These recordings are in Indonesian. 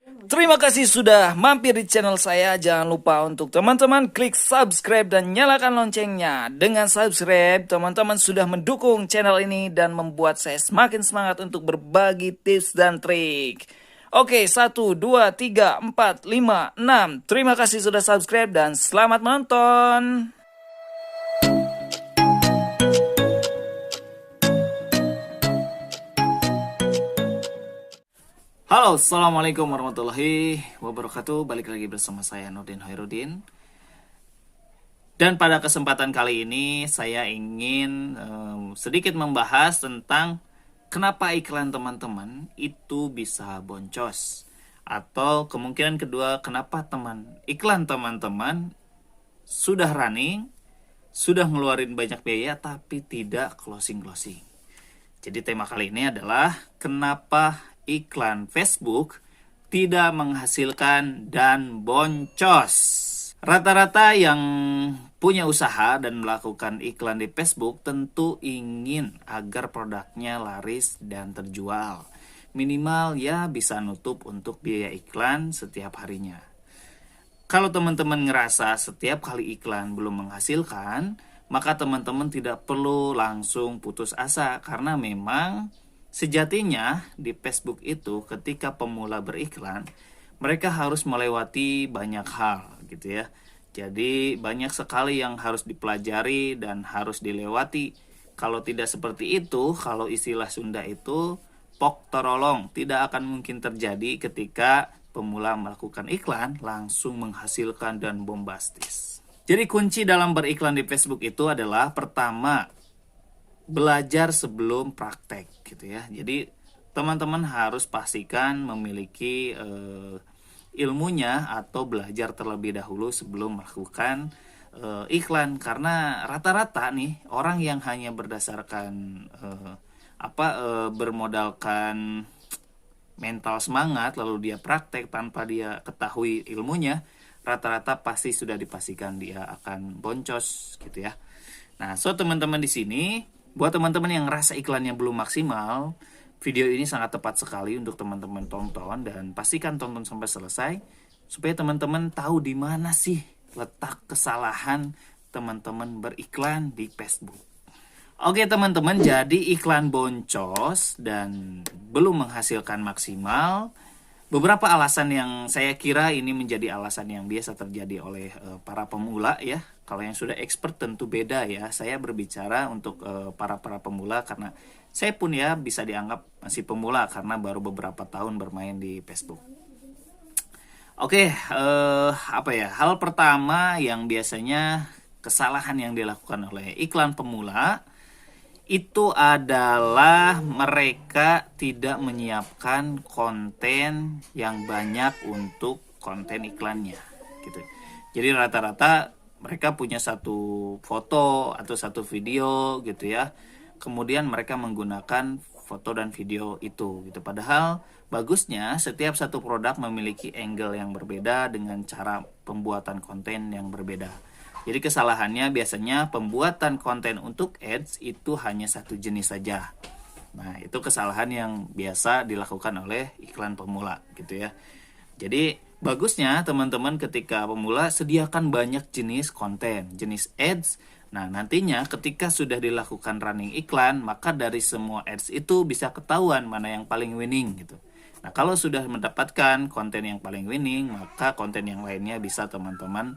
Terima kasih sudah mampir di channel saya. Jangan lupa untuk teman-teman klik subscribe dan nyalakan loncengnya. Dengan subscribe, teman-teman sudah mendukung channel ini dan membuat saya semakin semangat untuk berbagi tips dan trik. Oke, 1, 2, 3, 4, 5, 6. Terima kasih sudah subscribe dan selamat menonton. Halo, assalamualaikum warahmatullahi wabarakatuh. Balik lagi bersama saya Nurdin Hoirudin. Dan pada kesempatan kali ini saya ingin sedikit membahas tentang kenapa iklan teman-teman itu bisa boncos. Atau kemungkinan kedua, kenapa iklan teman-teman sudah running, sudah ngeluarin banyak biaya tapi tidak closing-closing. Jadi tema kali ini adalah kenapa iklan Facebook tidak menghasilkan dan boncos. Rata-rata yang punya usaha dan melakukan iklan di Facebook tentu ingin agar produknya laris dan terjual. Minimal ya bisa nutup untuk biaya iklan setiap harinya. Kalau teman-teman ngerasa setiap kali iklan belum menghasilkan, maka teman-teman tidak perlu langsung putus asa, karena memang sejatinya di Facebook itu ketika pemula beriklan, mereka harus melewati banyak hal gitu ya. Jadi banyak sekali yang harus dipelajari dan harus dilewati. Kalau tidak seperti itu, kalau istilah Sunda itu pok torolong, tidak akan mungkin terjadi ketika pemula melakukan iklan langsung menghasilkan dan bombastis. Jadi kunci dalam beriklan di Facebook itu adalah pertama, belajar sebelum praktek gitu ya. Jadi teman-teman harus pastikan memiliki ilmunya atau belajar terlebih dahulu sebelum melakukan iklan, karena rata-rata nih orang yang hanya berdasarkan bermodalkan mental semangat lalu dia praktek tanpa dia ketahui ilmunya, rata-rata pasti sudah dipastikan dia akan boncos gitu ya. Nah, teman-teman di sini, buat teman-teman yang ngerasa iklannya belum maksimal, video ini sangat tepat sekali untuk teman-teman tonton dan pastikan tonton sampai selesai supaya teman-teman tahu di mana sih letak kesalahan teman-teman beriklan di Facebook. Oke teman-teman, jadi iklan boncos dan belum menghasilkan maksimal. Beberapa alasan yang saya kira ini menjadi alasan yang biasa terjadi oleh para pemula ya. Kalau yang sudah expert tentu beda ya. Saya berbicara untuk para pemula karena saya pun ya bisa dianggap masih pemula karena baru beberapa tahun bermain di Facebook. Oke, hal pertama yang biasanya kesalahan yang dilakukan oleh iklan pemula itu adalah mereka tidak menyiapkan konten yang banyak untuk konten iklannya gitu. Jadi rata-rata mereka punya satu foto atau satu video gitu ya. Kemudian mereka menggunakan foto dan video itu gitu. Padahal bagusnya setiap satu produk memiliki angle yang berbeda dengan cara pembuatan konten yang berbeda. Jadi kesalahannya biasanya pembuatan konten untuk ads itu hanya satu jenis saja. Nah, itu kesalahan yang biasa dilakukan oleh iklan pemula gitu ya. Jadi bagusnya teman-teman ketika pemula sediakan banyak jenis konten, jenis ads. Nah, nantinya ketika sudah dilakukan running iklan, maka dari semua ads itu bisa ketahuan mana yang paling winning gitu. Nah, kalau sudah mendapatkan konten yang paling winning, maka konten yang lainnya bisa teman-teman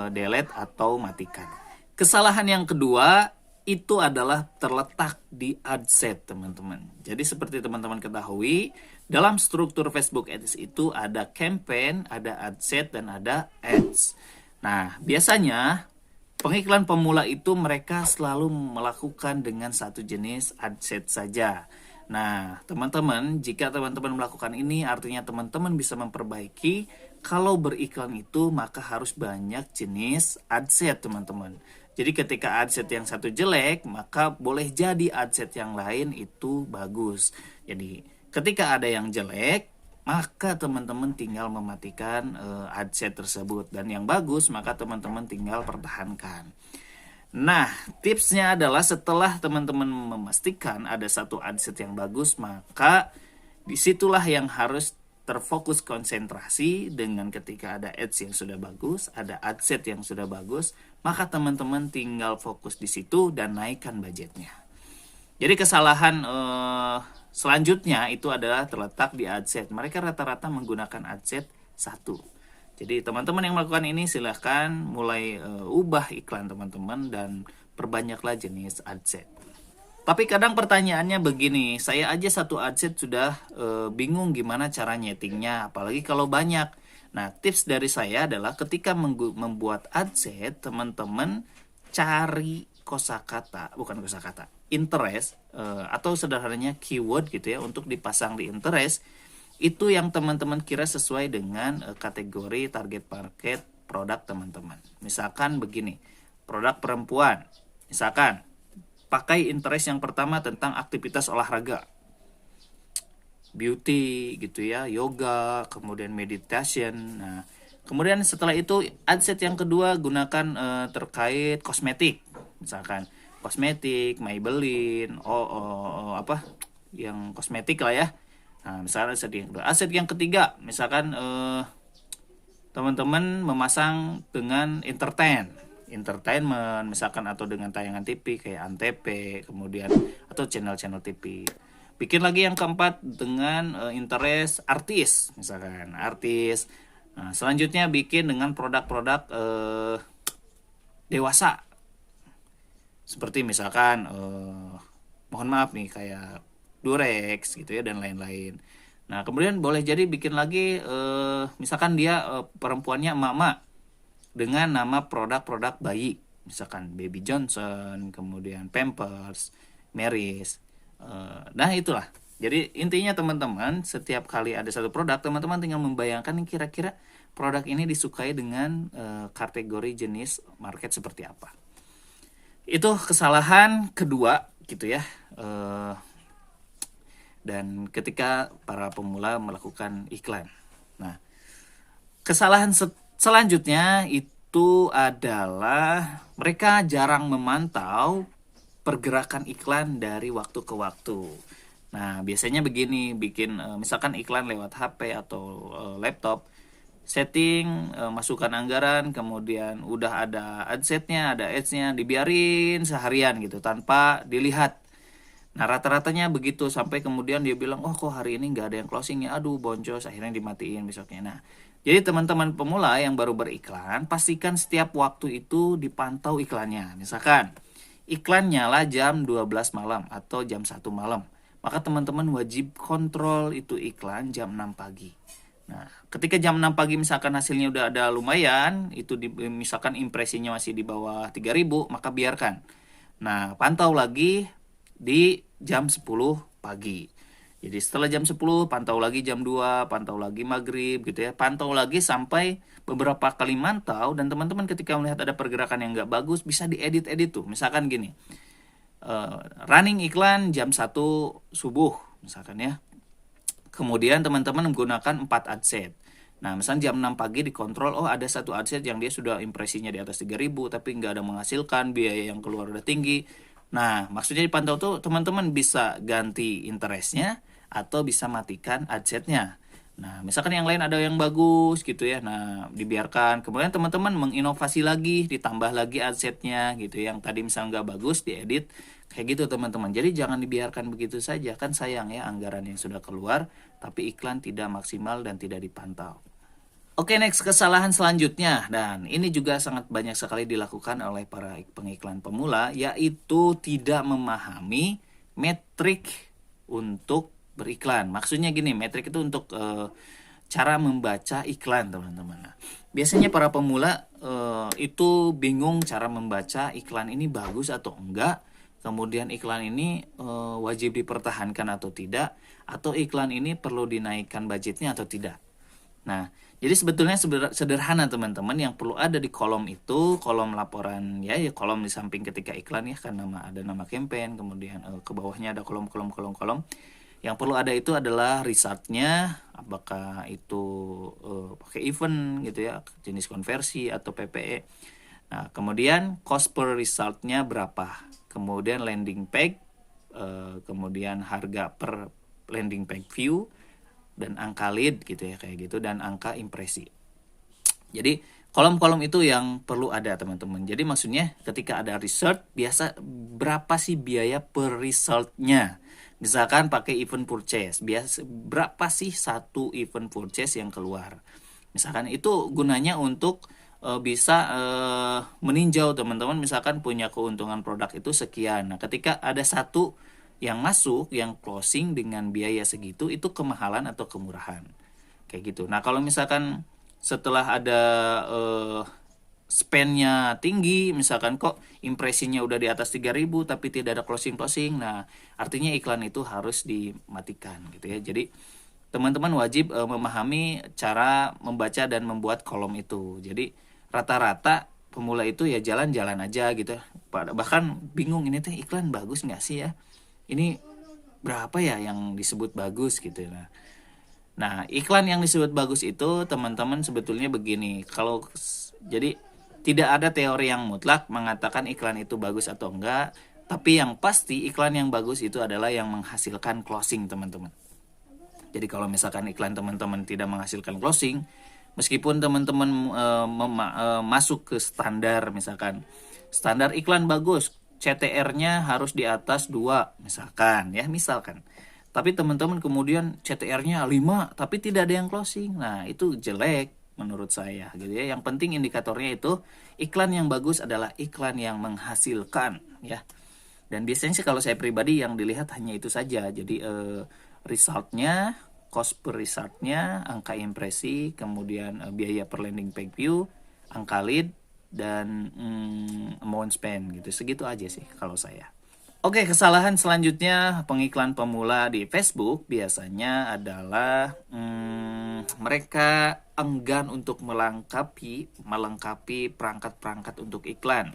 delete atau matikan. Kesalahan yang kedua itu adalah terletak di ad set teman-teman. Jadi seperti teman-teman ketahui, dalam struktur Facebook Ads itu ada campaign, ada ad set dan ada ads. Nah, biasanya pengiklan pemula itu mereka selalu melakukan dengan satu jenis ad set saja. Nah, teman-teman, jika teman-teman melakukan ini artinya teman-teman bisa memperbaiki. Kalau beriklan itu maka harus banyak jenis ad set teman-teman. Jadi ketika ad set yang satu jelek, maka boleh jadi ad set yang lain itu bagus. Jadi ketika ada yang jelek, maka teman-teman tinggal mematikan ad set tersebut. Dan yang bagus maka teman-teman tinggal pertahankan. Nah, tipsnya adalah setelah teman-teman memastikan ada satu ad set yang bagus, maka disitulah yang harus terfokus konsentrasi dengan ketika ada ads yang sudah bagus, ada adset yang sudah bagus, maka teman-teman tinggal fokus di situ dan naikkan budgetnya. Jadi kesalahan selanjutnya itu adalah terletak di adset. Mereka rata-rata menggunakan adset 1. Jadi teman-teman yang melakukan ini silahkan mulai ubah iklan teman-teman dan perbanyaklah jenis adset. Tapi kadang pertanyaannya begini, saya aja satu adset sudah bingung gimana cara nyetingnya, apalagi kalau banyak. Nah, tips dari saya adalah ketika membuat adset, teman-teman cari kosakata, bukan kosakata, interest atau sederhananya keyword gitu ya untuk dipasang di interest. Itu yang teman-teman kira sesuai dengan kategori target market produk teman-teman. Misalkan begini, produk perempuan. Misalkan pakai interest yang pertama tentang aktivitas olahraga, beauty gitu ya, yoga, kemudian meditation. Nah, kemudian setelah itu adset yang kedua gunakan terkait kosmetik, misalkan kosmetik, Maybelline, apa yang kosmetik lah ya. Nah, misalnya aset yang ketiga, misalkan teman-teman memasang dengan entertainment misalkan, atau dengan tayangan TV kayak Antv, kemudian atau channel-channel TV. Bikin lagi yang keempat dengan interest artis, misalkan artis. Nah, selanjutnya bikin dengan produk-produk dewasa, seperti misalkan mohon maaf nih kayak Durex gitu ya dan lain-lain. Nah, kemudian boleh jadi bikin lagi misalkan dia perempuannya emak-emak dengan nama produk-produk bayi, misalkan Baby Johnson, kemudian Pampers, Mary's. Nah, itulah. Jadi intinya teman-teman, setiap kali ada satu produk, teman-teman tinggal membayangkan kira-kira produk ini disukai dengan kategori jenis market seperti apa. Itu kesalahan kedua gitu ya. Dan ketika para pemula melakukan iklan. Nah, kesalahan selanjutnya itu adalah mereka jarang memantau pergerakan iklan dari waktu ke waktu. Nah, biasanya begini, bikin misalkan iklan lewat HP atau laptop, setting, masukkan anggaran, kemudian udah ada adsetnya, ada ads-nya, dibiarin seharian gitu tanpa dilihat. Nah, rata-ratanya begitu sampai kemudian dia bilang, oh kok hari ini nggak ada yang closing ya, aduh boncos, akhirnya dimatiin besoknya. Nah, jadi teman-teman pemula yang baru beriklan, pastikan setiap waktu itu dipantau iklannya. Misalkan iklan nyala jam 12 malam atau jam 1 malam, maka teman-teman wajib kontrol itu iklan jam 6 pagi. Nah, ketika jam 6 pagi misalkan hasilnya udah ada lumayan, itu misalkan impresinya masih di bawah 3.000, maka biarkan. Nah, pantau lagi di jam 10 pagi. Jadi setelah jam 10 pantau lagi jam 2, pantau lagi maghrib gitu ya. Pantau lagi sampai beberapa kali mantau, dan teman-teman ketika melihat ada pergerakan yang nggak bagus bisa diedit-edit tuh. Misalkan gini, running iklan jam 1 subuh misalkan ya. Kemudian teman-teman menggunakan 4 adset. Nah, misalnya jam 6 pagi dikontrol, oh ada satu adset yang dia sudah impresinya di atas 3.000 tapi nggak ada menghasilkan, biaya yang keluar udah tinggi. Nah, maksudnya dipantau tuh teman-teman bisa ganti interestnya atau bisa matikan adsetnya. Nah, misalkan yang lain ada yang bagus gitu ya. Nah, dibiarkan. Kemudian teman-teman menginovasi lagi, ditambah lagi adsetnya gitu. Yang tadi misalnya nggak bagus, diedit. Kayak gitu teman-teman. Jadi jangan dibiarkan begitu saja. Kan sayang ya anggaran yang sudah keluar, tapi iklan tidak maksimal dan tidak dipantau. Oke, next, kesalahan selanjutnya, dan ini juga sangat banyak sekali dilakukan oleh para pengiklan pemula, yaitu tidak memahami metrik untuk beriklan. Maksudnya gini, metrik itu untuk cara membaca iklan, teman-teman. Nah, biasanya para pemula itu bingung cara membaca iklan ini bagus atau enggak, kemudian iklan ini wajib dipertahankan atau tidak, atau iklan ini perlu dinaikkan budgetnya atau tidak. Nah, jadi sebetulnya sederhana teman-teman, yang perlu ada di kolom itu, kolom laporan ya kolom di samping ketika iklan ya, kan ada nama campaign, kemudian ke bawahnya ada kolom. Yang perlu ada itu adalah resultnya, apakah itu pakai event gitu ya, jenis konversi atau PPE. Nah, kemudian cost per resultnya berapa, kemudian landing page, kemudian harga per landing page view, dan angka lead gitu ya, kayak gitu, dan angka impresi. Jadi kolom-kolom itu yang perlu ada teman-teman. Jadi maksudnya ketika ada result, biasa berapa sih biaya per resultnya? Misalkan pakai event purchase, biasa berapa sih satu event purchase yang keluar? Misalkan itu gunanya untuk bisa meninjau teman-teman, misalkan punya keuntungan produk itu sekian. Nah, ketika ada satu yang masuk, yang closing dengan biaya segitu, itu kemahalan atau kemurahan. Kayak gitu. Nah, kalau misalkan setelah ada spendnya tinggi, misalkan kok impresinya udah di atas 3.000 tapi tidak ada closing, nah artinya iklan itu harus dimatikan gitu ya. Jadi teman-teman wajib memahami cara membaca dan membuat kolom itu. Jadi rata-rata pemula itu ya jalan-jalan aja gitu, bahkan bingung ini tuh iklan bagus nggak sih ya, ini berapa ya yang disebut bagus gitu. Nah, iklan yang disebut bagus itu teman-teman sebetulnya begini. Jadi tidak ada teori yang mutlak mengatakan iklan itu bagus atau enggak, tapi yang pasti iklan yang bagus itu adalah yang menghasilkan closing, teman-teman. Jadi kalau misalkan iklan teman-teman tidak menghasilkan closing, meskipun teman-teman masuk ke standar, misalkan standar iklan bagus, CTR-nya harus di atas 2 misalkan ya, misalkan. Tapi teman-teman kemudian CTR-nya 5 tapi tidak ada yang closing. Nah, itu jelek menurut saya gitu ya. Yang penting indikatornya itu iklan yang bagus adalah iklan yang menghasilkan ya. Dan biasanya sih kalau saya pribadi yang dilihat hanya itu saja. Jadi resultnya, cost per resultnya, angka impresi, kemudian biaya per landing page view, angka lead, dan amount spend gitu. Segitu aja sih kalau saya. Oke, kesalahan selanjutnya pengiklan pemula di Facebook biasanya adalah mereka enggan untuk melengkapi perangkat-perangkat untuk iklan.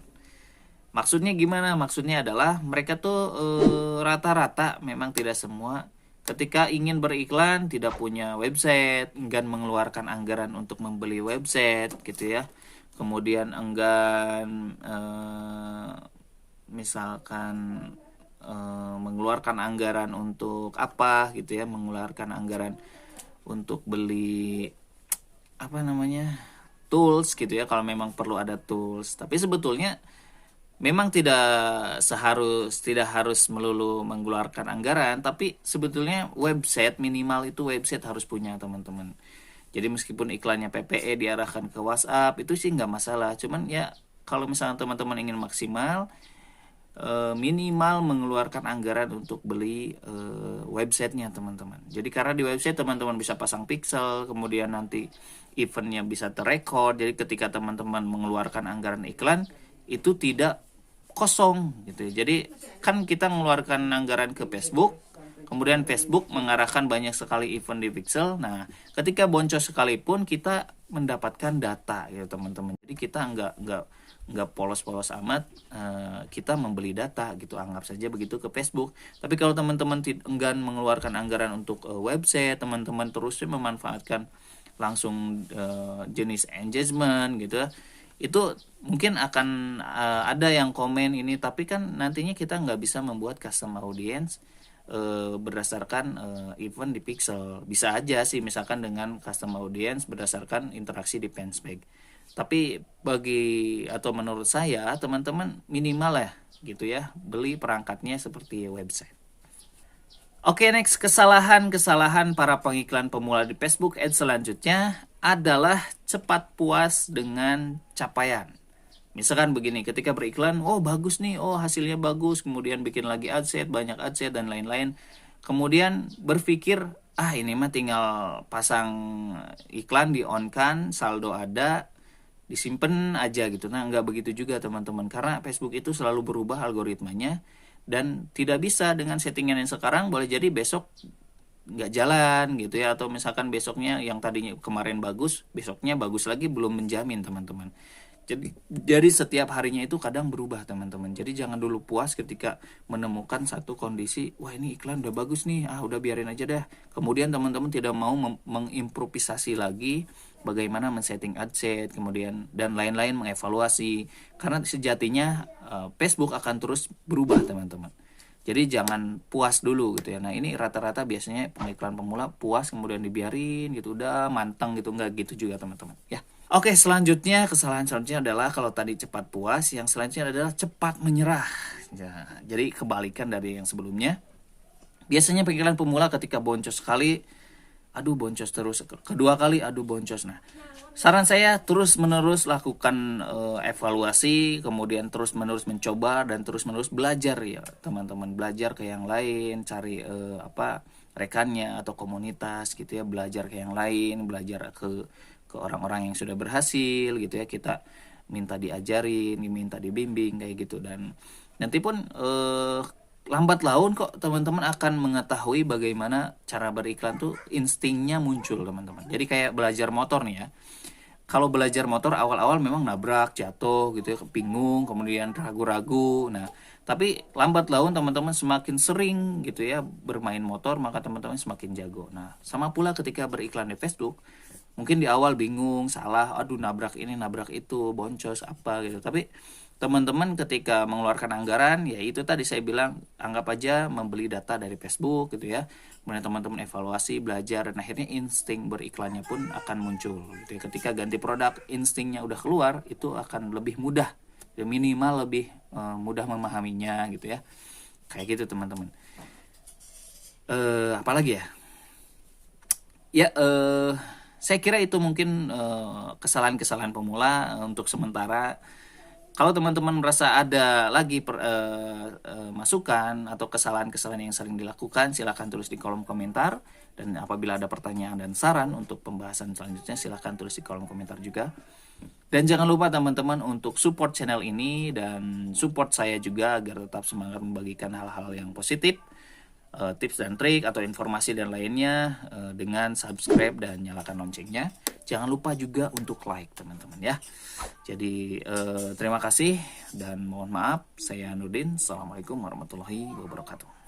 Maksudnya gimana? Maksudnya adalah mereka tuh rata-rata, memang tidak semua, ketika ingin beriklan tidak punya website, enggan mengeluarkan anggaran untuk membeli website gitu ya. Kemudian enggan misalkan mengeluarkan anggaran untuk apa gitu ya, mengeluarkan anggaran untuk beli tools gitu ya, kalau memang perlu ada tools. Tapi sebetulnya memang tidak harus melulu mengeluarkan anggaran, tapi sebetulnya website, minimal itu website harus punya teman-teman. Jadi meskipun iklannya PPE diarahkan ke WhatsApp, itu sih nggak masalah. Cuman ya kalau misalnya teman-teman ingin maksimal, minimal mengeluarkan anggaran untuk beli websitenya teman-teman. Jadi karena di website teman-teman bisa pasang pixel, kemudian nanti eventnya bisa terrekord. Jadi ketika teman-teman mengeluarkan anggaran iklan itu tidak kosong gitu. Jadi kan kita mengeluarkan anggaran ke Facebook, kemudian Facebook mengarahkan banyak sekali event di pixel. Nah, ketika boncos sekalipun kita mendapatkan data ya teman-teman. Jadi kita nggak polos-polos amat, kita membeli data gitu, anggap saja begitu ke Facebook. Tapi kalau teman-teman enggan mengeluarkan anggaran untuk website, teman-teman terusnya memanfaatkan langsung jenis engagement gitu, itu mungkin akan ada yang komen ini, tapi kan nantinya kita nggak bisa membuat custom audience berdasarkan event di pixel. Bisa aja sih misalkan dengan custom audience berdasarkan interaksi di fanspage. Tapi menurut saya teman-teman minimal ya gitu ya, beli perangkatnya seperti website. Oke, next, kesalahan para pengiklan pemula di Facebook Ads selanjutnya adalah cepat puas dengan capaian. Misalkan begini, ketika beriklan, oh bagus nih, oh hasilnya bagus, kemudian bikin lagi adset, banyak adset dan lain-lain. Kemudian berpikir, ini mah tinggal pasang iklan, di on kan, saldo ada, disimpan aja gitu. Nah, nggak begitu juga teman-teman, karena Facebook itu selalu berubah algoritmanya, dan tidak bisa dengan settingan yang sekarang, boleh jadi besok nggak jalan gitu ya, atau misalkan besoknya yang tadinya kemarin bagus, besoknya bagus lagi, belum menjamin teman-teman. Jadi setiap harinya itu kadang berubah teman-teman. Jadi jangan dulu puas ketika menemukan satu kondisi, wah ini iklan udah bagus nih, udah biarin aja dah. Kemudian teman-teman tidak mau mengimprovisasi lagi bagaimana men-setting adset, kemudian dan lain-lain, mengevaluasi. Karena sejatinya Facebook akan terus berubah teman-teman. Jadi jangan puas dulu gitu ya. Nah ini rata-rata biasanya pengiklan pemula puas kemudian dibiarin gitu, udah manteng gitu, nggak gitu juga teman-teman ya. Oke, selanjutnya kesalahan selanjutnya adalah kalau tadi cepat puas, yang selanjutnya adalah cepat menyerah. Ya, jadi kebalikan dari yang sebelumnya. Biasanya pengiklan pemula ketika boncos sekali, aduh boncos terus, kedua kali aduh boncos. Nah saran saya terus menerus lakukan evaluasi, kemudian terus menerus mencoba dan terus menerus belajar ya teman-teman, belajar ke yang lain, cari rekannya atau komunitas gitu ya, belajar ke yang lain, belajar ke orang-orang yang sudah berhasil gitu ya, kita minta diajarin, minta dibimbing kayak gitu. Dan nanti pun lambat laun kok teman-teman akan mengetahui bagaimana cara beriklan tuh instingnya muncul teman-teman. Jadi kayak belajar motor nih ya. Kalau belajar motor awal-awal memang nabrak, jatuh gitu ya, bingung, kemudian ragu-ragu. Nah, tapi lambat laun teman-teman semakin sering gitu ya bermain motor, maka teman-teman semakin jago. Nah, sama pula ketika beriklan di Facebook, mungkin di awal bingung, salah, aduh nabrak ini, nabrak itu, boncos apa gitu. Tapi teman-teman ketika mengeluarkan anggaran, ya itu tadi saya bilang, anggap aja membeli data dari Facebook gitu ya. Kemudian teman-teman evaluasi, belajar, dan akhirnya insting beriklannya pun akan muncul gitu ya. Ketika ganti produk, instingnya udah keluar, itu akan lebih mudah, ya minimal lebih mudah memahaminya gitu ya. Kayak gitu teman-teman. Apalagi ya? Ya, saya kira itu mungkin kesalahan-kesalahan pemula untuk sementara. Kalau teman-teman merasa ada lagi masukan atau kesalahan-kesalahan yang sering dilakukan, silakan tulis di kolom komentar. Dan apabila ada pertanyaan dan saran untuk pembahasan selanjutnya, silakan tulis di kolom komentar juga. Dan jangan lupa teman-teman untuk support channel ini dan support saya juga agar tetap semangat membagikan hal-hal yang positif, tips dan trik atau informasi dan lainnya, dengan subscribe dan nyalakan loncengnya. Jangan lupa juga untuk like teman-teman ya. Jadi terima kasih dan mohon maaf, saya Nurdin. Assalamualaikum warahmatullahi wabarakatuh.